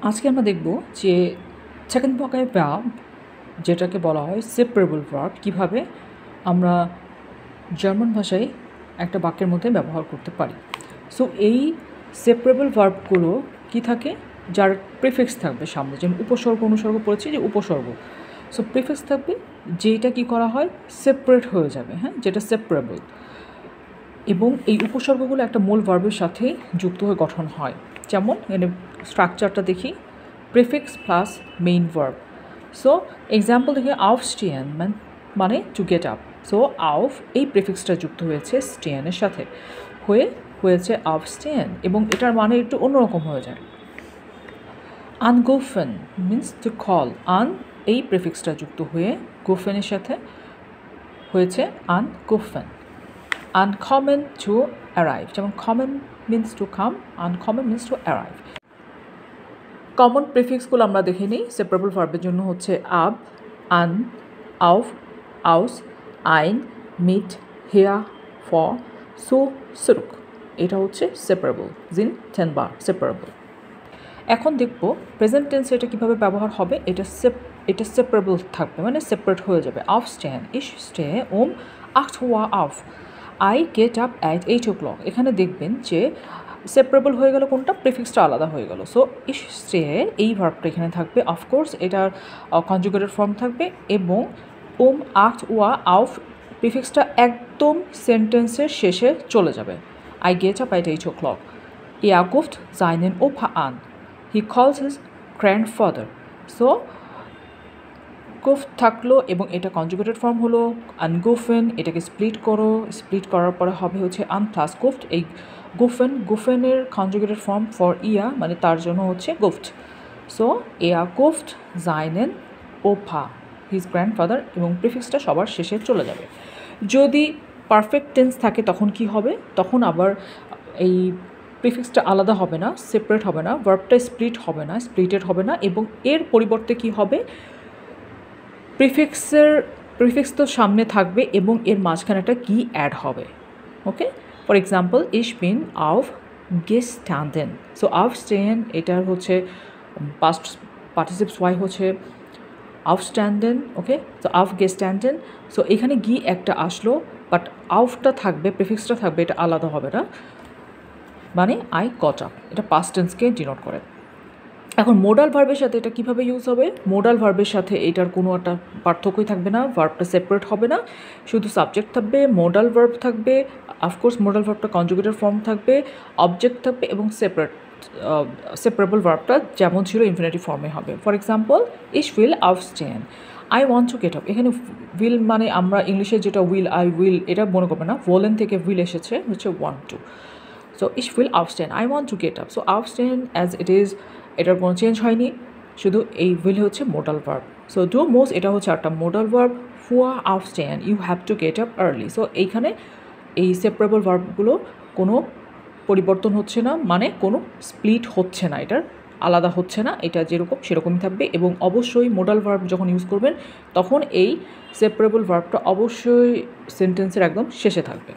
আজকে আমরা দেখব যে সেকেন্ড প্রকারের ভার্ব যেটাকে বলা হয় সেপারেবল ভার্ব কীভাবে আমরা জার্মান ভাষায় একটা বাক্যের মধ্যে ব্যবহার করতে পারি। সো এই সেপারেবল ভার্বগুলো কি থাকে, যার প্রিফিক্স থাকবে সামনে, যেমন উপসর্গ অনুসর্গ পড়েছি যে উপসর্গ। সো প্রিফিক্স থাকবে যেটা কি করা হয় সেপারেট হয়ে যাবে, হ্যাঁ, যেটা সেপারেবল, এবং এই উপসর্গগুলো একটা মূল ভার্বের সাথে যুক্ত হয়ে গঠন হয়। যেমন এখানে স্ট্রাকচারটা দেখি, prefix plus main verb. So example দেখি, aufstehen মানে টু গেট আপ। সো আউফ এই প্রিফিক্সটা যুক্ত হয়েছে স্টেনের সাথে, হয়েছে aufstehen, এবং এটার মানে একটু অন্যরকম হয়ে যায়। anrufen মিন্স টু কল, আন এই প্রিফিক্সটা যুক্ত হয়ে গোফেনের সাথে হয়েছে anrufen। uncommon to arrive, যেমন common means to come, uncommon means to arrive। Common প্রিফিক্সগুলো আমরা দেখে নিই। সেপারেবল ভার্বের জন্য হচ্ছে আব, আন, আউফ, আউস, আইন, মিট, হেয়া, ফ, সো, সুরুক। এটা হচ্ছে সেপারেবল, জিন 10 বার সেপারেবল। এখন দেখব প্রেজেন্ট টেন্সে এটা কীভাবে ব্যবহার হবে। এটা সেপারেবল থাকবে, মানে সেপারেট হয়ে যাবে। aufstehen, ich stehe um 8 Uhr auf, I get up at 8 o'clock। এখানে দেখবেন যে সেপারেবল হয়ে গেল, কোনটা প্রিফিক্সটা আলাদা হয়ে গেল। সো ich stehe এই ভার্বটা এখানে থাকবে, অফকোর্স এটার কনজুগেটেড ফর্ম থাকবে, এবং 8 Uhr auf প্রিফিক্সটা একদম সেন্টেন্সের শেষে চলে যাবে। I get up at 8 o'clock, er ruft seinen Opa an, he calls his grandfather। So গুফ থাকলো এবং এটা কনজুগেটেড ফর্ম হলো আনগুফেন। এটাকে স্প্লিট করার পরে হবে হচ্ছে আন প্লাস গুফট। এই গুফেনের কনজুগেটেড ফর্ম ফর ইয়া, মানে তার জন্য হচ্ছে গুফট। সো এয়া গুফট জাইনেন ওফা, হিজ গ্র্যান্ডফাদার, এবং প্রিফিক্সটা সবার শেষে চলে যাবে। যদি পারফেক্ট টেন্স থাকে তখন কি হবে, তখন আবার এই প্রিফিক্সটা আলাদা হবে না, সেপারেট হবে না, ভার্বটা স্প্লিটেড হবে না, এবং এর পরিবর্তে কি হবে, প্রিফিক্স তো সামনে থাকবে এবং এর মাঝখানে একটা কি অ্যাড হবে। Okay, for example ich bin aufgestanden। So aufstehen এটার হচ্ছে পাস্ট পার্টিসিপস ওয়াই হচ্ছে aufstanden। Okay, so aufgestanden। So এখানে গি একটা আসলো, বাট আউফটা থাকবে, প্রিফিক্সটা থাকবে, এটা আলাদা হবে না, মানে I got up, এটা পাস্ট টেন্সকে ডিনোট করে। এখন মোডাল ভার্বের সাথে এটা কীভাবে ইউজ হবে। মোডাল ভার্বের সাথে এটার কোনো একটা পার্থক্যই থাকবে না, ভার্বটা সেপারেট হবে না, শুধু সাবজেক্ট থাকবে, মোডাল ভার্ব থাকবে, অফকোর্স মোডাল ভার্বটা কনজুগেটেড ফর্ম থাকবে, অবজেক্ট থাকবে, এবং সেপারেবল ভার্বটা যেমন ছিল ইনফিনিটিভ ফর্মে হবে। For example ich will aufstehen, I want to get up। এখানে উইল মানে আমরা ইংলিশে যেটা আই উইল, এটা মনে করবে না, ভোলেন থেকে উইল এসেছে, হচ্ছে want to। So ich will aufstehen, I want to get up। So aufstehen as it is, এটার কোনো চেঞ্জ হয়নি, শুধু এই উইল হচ্ছে মোডাল ভার্ব। সো ডু মোস্ট এটা হচ্ছে একটা মোডাল ভার্ব। ফুয়া aufstehen, you have to get up early. So এইখানে এই সেপারেবল ভার্বগুলো কোনো পরিবর্তন হচ্ছে না, মানে কোনো স্প্লিট হচ্ছে না, এটার আলাদা হচ্ছে না, এটা যেরকম সেরকমই থাকবে। এবং অবশ্যই মোডাল ভার্ব যখন ইউজ করবেন তখন এই সেপারেবল ভার্বটা অবশ্যই সেন্টেন্সের একদম শেষে থাকবে।